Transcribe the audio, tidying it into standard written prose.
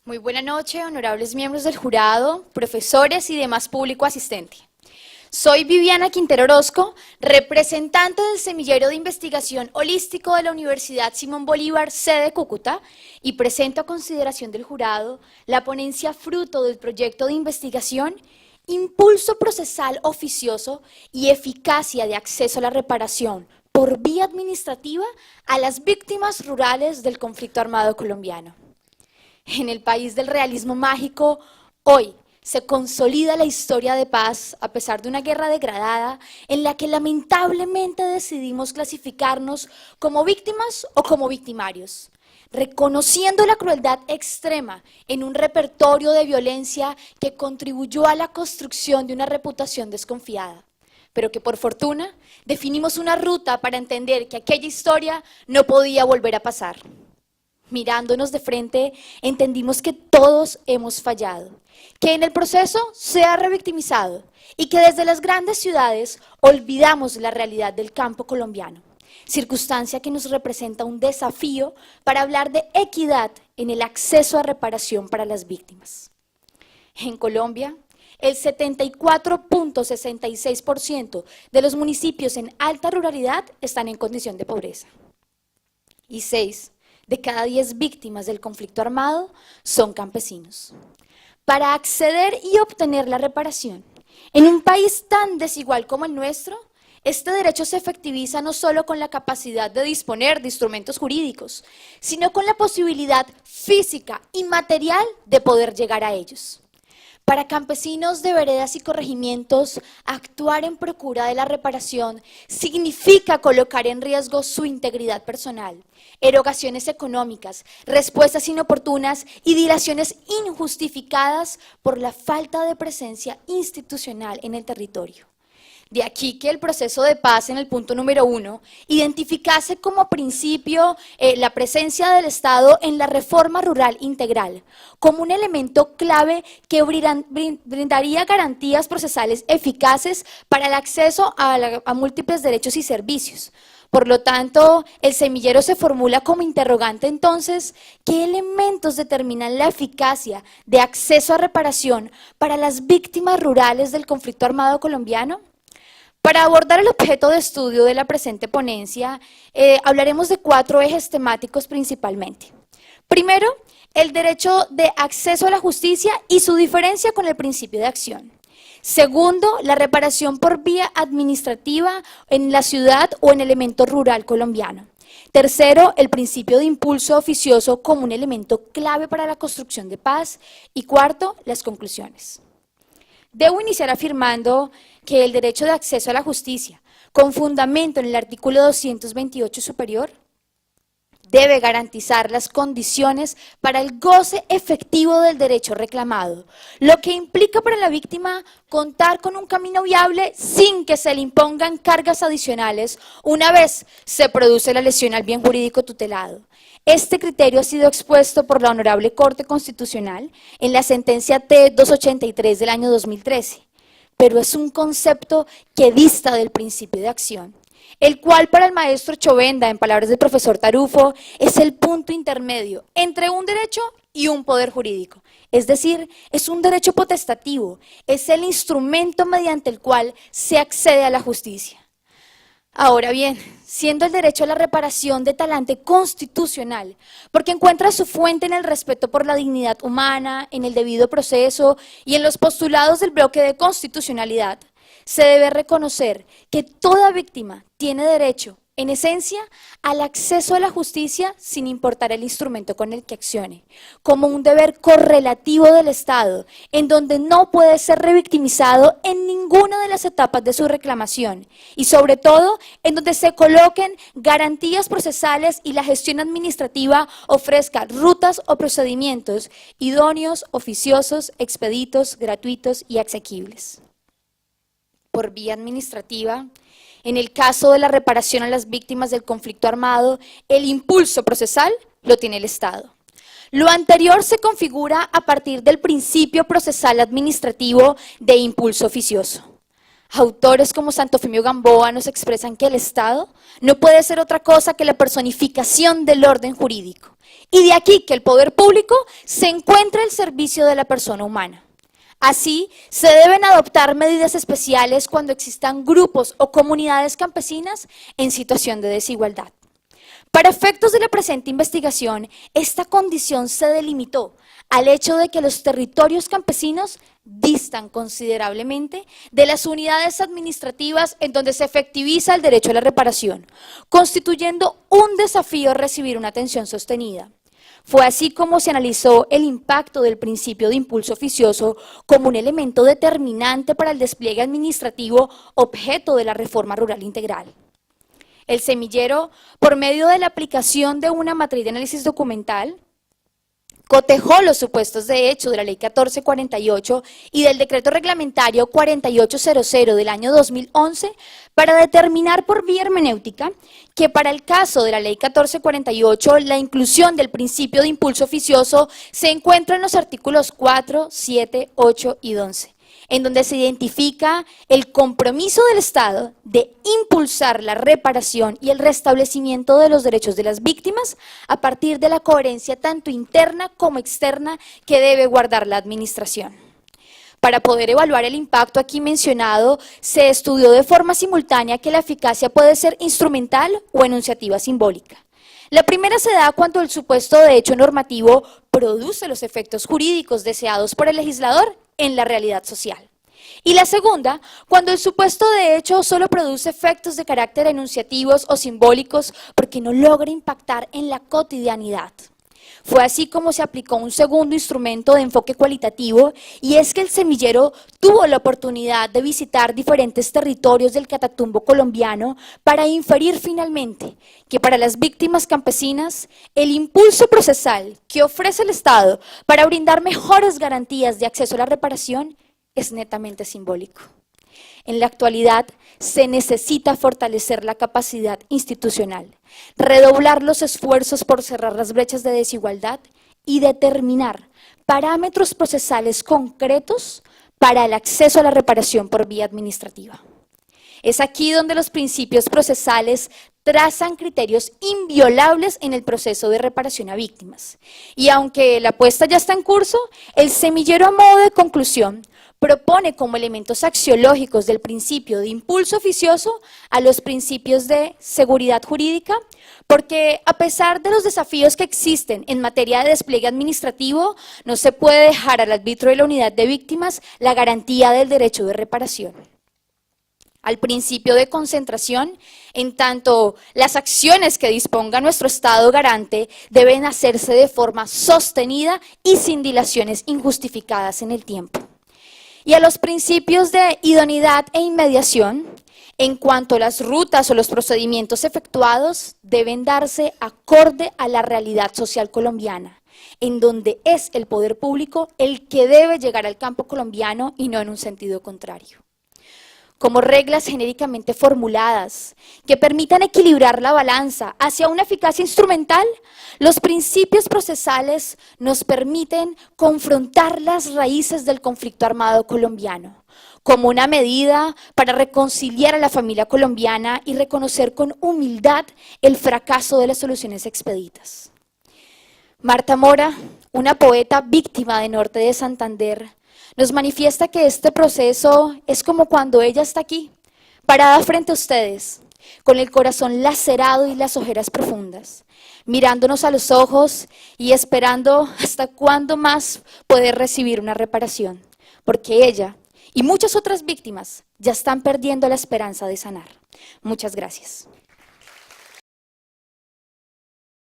Muy buena noche, honorables miembros del jurado, profesores y demás público asistente. Soy Viviana Quintero Orozco, representante del Semillero de Investigación Holístico de la Universidad Simón Bolívar, sede Cúcuta, y presento a consideración del jurado la ponencia fruto del proyecto de investigación Impulso procesal oficioso y eficacia de acceso a la reparación por vía administrativa a las víctimas rurales del conflicto armado colombiano. En el país del realismo mágico, hoy se consolida la historia de paz a pesar de una guerra degradada en la que lamentablemente decidimos clasificarnos como víctimas o como victimarios, reconociendo la crueldad extrema en un repertorio de violencia que contribuyó a la construcción de una reputación desconfiada, pero que por fortuna definimos una ruta para entender que aquella historia no podía volver a pasar. Mirándonos de frente, entendimos que todos hemos fallado, que en el proceso se ha revictimizado y que desde las grandes ciudades olvidamos la realidad del campo colombiano, circunstancia que nos representa un desafío para hablar de equidad en el acceso a reparación para las víctimas. En Colombia, el 74.66% de los municipios en alta ruralidad están en condición de pobreza. Y 6 de cada 10 víctimas del conflicto armado son campesinos. Para acceder y obtener la reparación, en un país tan desigual como el nuestro, este derecho se efectiviza no solo con la capacidad de disponer de instrumentos jurídicos, sino con la posibilidad física y material de poder llegar a ellos. Para campesinos de veredas y corregimientos, actuar en procura de la reparación significa colocar en riesgo su integridad personal, erogaciones económicas, respuestas inoportunas y dilaciones injustificadas por la falta de presencia institucional en el territorio. De aquí que el proceso de paz en el punto número 1 identificase como principio la presencia del Estado en la reforma rural integral, como un elemento clave que brindaría garantías procesales eficaces para el acceso a múltiples derechos y servicios. Por lo tanto, el semillero se formula como interrogante entonces, ¿qué elementos determinan la eficacia de acceso a reparación para las víctimas rurales del conflicto armado colombiano? Para abordar el objeto de estudio de la presente ponencia, hablaremos de 4 ejes temáticos principalmente. Primero, el derecho de acceso a la justicia y su diferencia con el principio de acción. Segundo, la reparación por vía administrativa en la ciudad o en el elemento rural colombiano. Tercero, el principio de impulso oficioso como un elemento clave para la construcción de paz. Y cuarto, las conclusiones. Debo iniciar afirmando que el derecho de acceso a la justicia, con fundamento en el artículo 228 superior, debe garantizar las condiciones para el goce efectivo del derecho reclamado, lo que implica para la víctima contar con un camino viable sin que se le impongan cargas adicionales una vez se produce la lesión al bien jurídico tutelado. Este criterio ha sido expuesto por la Honorable Corte Constitucional en la sentencia T-283 del año 2013, pero es un concepto que dista del principio de acción, el cual para el maestro Chovenda, en palabras del profesor Tarufo, es el punto intermedio entre un derecho y un poder jurídico. Es decir, es un derecho potestativo, es el instrumento mediante el cual se accede a la justicia. Ahora bien, siendo el derecho a la reparación de talante constitucional, porque encuentra su fuente en el respeto por la dignidad humana, en el debido proceso y en los postulados del bloque de constitucionalidad, se debe reconocer que toda víctima tiene derecho, en esencia, al acceso a la justicia sin importar el instrumento con el que accione, como un deber correlativo del Estado, en donde no puede ser revictimizado en ninguna de las etapas de su reclamación y sobre todo en donde se coloquen garantías procesales y la gestión administrativa ofrezca rutas o procedimientos idóneos, oficiosos, expeditos, gratuitos y asequibles. Por vía administrativa, en el caso de la reparación a las víctimas del conflicto armado, el impulso procesal lo tiene el Estado. Lo anterior se configura a partir del principio procesal administrativo de impulso oficioso. Autores como Santo Efimio Gamboa nos expresan que el Estado no puede ser otra cosa que la personificación del orden jurídico. Y de aquí que el poder público se encuentra al servicio de la persona humana. Así, se deben adoptar medidas especiales cuando existan grupos o comunidades campesinas en situación de desigualdad. Para efectos de la presente investigación, esta condición se delimitó al hecho de que los territorios campesinos distan considerablemente de las unidades administrativas en donde se efectiviza el derecho a la reparación, constituyendo un desafío recibir una atención sostenida. Fue así como se analizó el impacto del principio de impulso oficioso como un elemento determinante para el despliegue administrativo objeto de la reforma rural integral. El semillero, por medio de la aplicación de una matriz de análisis documental, cotejó los supuestos de hecho de la Ley 1448 y del Decreto Reglamentario 4800 del año 2011 para determinar por vía hermenéutica que para el caso de la Ley 1448 la inclusión del principio de impulso oficioso se encuentra en los artículos 4, 7, 8 y 11. En donde se identifica el compromiso del Estado de impulsar la reparación y el restablecimiento de los derechos de las víctimas a partir de la coherencia tanto interna como externa que debe guardar la administración. Para poder evaluar el impacto aquí mencionado, se estudió de forma simultánea que la eficacia puede ser instrumental o enunciativa simbólica. La primera se da cuando el supuesto de hecho normativo produce los efectos jurídicos deseados por el legislador en la realidad social. Y la segunda, cuando el supuesto de hecho solo produce efectos de carácter enunciativos o simbólicos porque no logra impactar en la cotidianidad. Fue así como se aplicó un segundo instrumento de enfoque cualitativo y es que el semillero tuvo la oportunidad de visitar diferentes territorios del Catatumbo colombiano para inferir finalmente que para las víctimas campesinas el impulso procesal que ofrece el Estado para brindar mejores garantías de acceso a la reparación es netamente simbólico. En la actualidad se necesita fortalecer la capacidad institucional, redoblar los esfuerzos por cerrar las brechas de desigualdad y determinar parámetros procesales concretos para el acceso a la reparación por vía administrativa. Es aquí donde los principios procesales trazan criterios inviolables en el proceso de reparación a víctimas. Y aunque la apuesta ya está en curso, el semillero a modo de conclusión propone como elementos axiológicos del principio de impulso oficioso a los principios de seguridad jurídica, porque a pesar de los desafíos que existen en materia de despliegue administrativo, no se puede dejar al arbitrio de la unidad de víctimas la garantía del derecho de reparación. Al principio de concentración, en tanto las acciones que disponga nuestro Estado garante deben hacerse de forma sostenida y sin dilaciones injustificadas en el tiempo. Y a los principios de idoneidad e inmediación, en cuanto a las rutas o los procedimientos efectuados, deben darse acorde a la realidad social colombiana, en donde es el poder público el que debe llegar al campo colombiano y no en un sentido contrario. Como reglas genéricamente formuladas que permitan equilibrar la balanza hacia una eficacia instrumental, los principios procesales nos permiten confrontar las raíces del conflicto armado colombiano, como una medida para reconciliar a la familia colombiana y reconocer con humildad el fracaso de las soluciones expeditas. Marta Mora, una poeta víctima de Norte de Santander, nos manifiesta que este proceso es como cuando ella está aquí, parada frente a ustedes, con el corazón lacerado y las ojeras profundas, mirándonos a los ojos y esperando hasta cuándo más poder recibir una reparación, porque ella y muchas otras víctimas ya están perdiendo la esperanza de sanar. Muchas gracias.